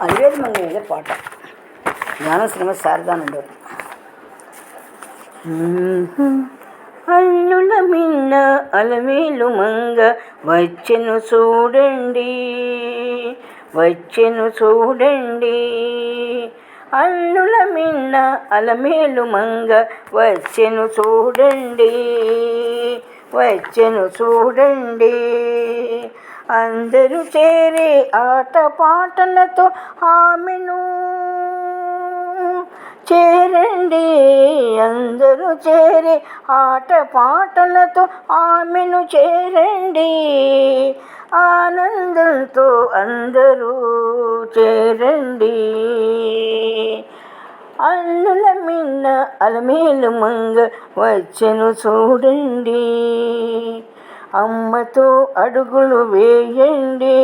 అలివేలు మంగ మీద పాట. జ్ఞాన శ్రీమతి శారదానందరు. అల్లుల మిన్న అలవేలు మంగ వచ్చెను చూడండి, వచ్చెను చూడండి. అల్లుల మిన్న అలమేలు మంగ వచ్చెను చూడండి, వచ్చెను చూడండి. అందరూ చేరే ఆట పాటలతో ఆమెను చేరండి, అందరూ చేరే ఆట పాటలతో ఆమెను చేరండి. ఆనందంతో అందరూ చేరండి. అల్లుల మిన్న అలమేలు మంగ వచ్చెను చూడండి. అమ్మతో అడుగులు వేయండి,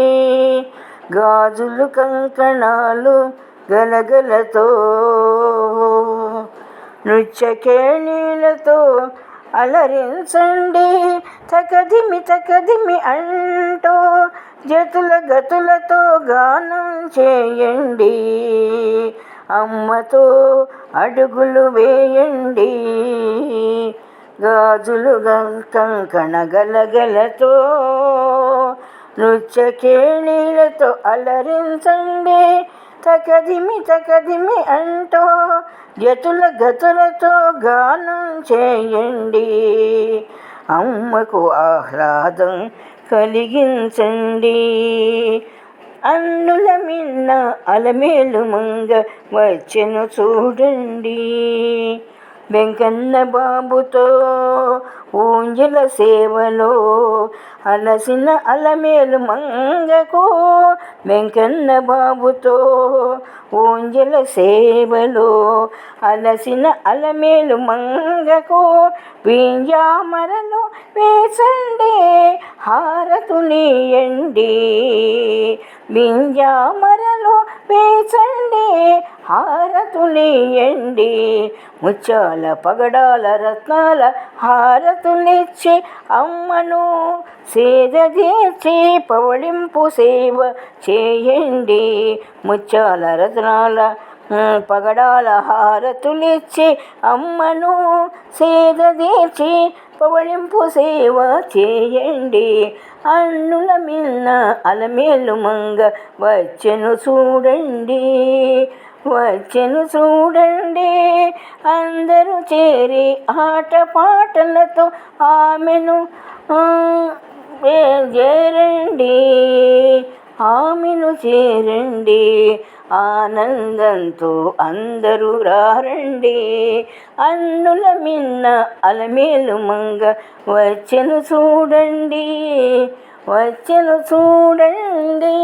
గాజులు కంకణాలు గలగలతో, నృత్యకేళీలతో అలరించండి. తకదిమి తకదిమి అంటూ జతుల గతులతో గానం చేయండి. అమ్మతో అడుగులు వేయండి, గాజులు కంకణ గలగలతో, నృత్యకేళీలతో అలరించండి. తకదిమి తకదిమి అంటూ జతుల గతులతో గానం చేయండి. అమ్మకు ఆహ్లాదం కలిగించండి. అల్లుల మిన్న అలమేలు మంగ వచ్చెను చూడండి. వెంకన్న బాబుతో ఊంజల సేవలో అలసిన అలమేలు మంగకు, వెంకన్న బాబుతో ఊంజల సేవలో అలసిన అలమేలు మంగకు, వింజామరలు వేసండి హారతులియండి. వింజామరలు వేసండి హారతులియండి. ముత్యాల పగడాల రత్నాల హారతులిచ్చి అమ్మను సేదదీర్చి పవళింపు సేవ చేయండి. ముత్యాల రత్నాల పగడాల హారతులిచ్చి అమ్మను సేదదీర్చి పవళింపు సేవ చేయండి. అల్లుల మిన్న అలమేలు మంగ వచ్చెను చూడండి, వచ్చెను చూడండి. అందరూ చేరి ఆట పాటలతో ఆమెను చేరండి, ఆమెను చేరండి. ఆనందంతో అందరూ రారండి. అల్లుల మిన్న అలమేలు మంగ వచ్చెను చూడండి, వచ్చెను చూడండి.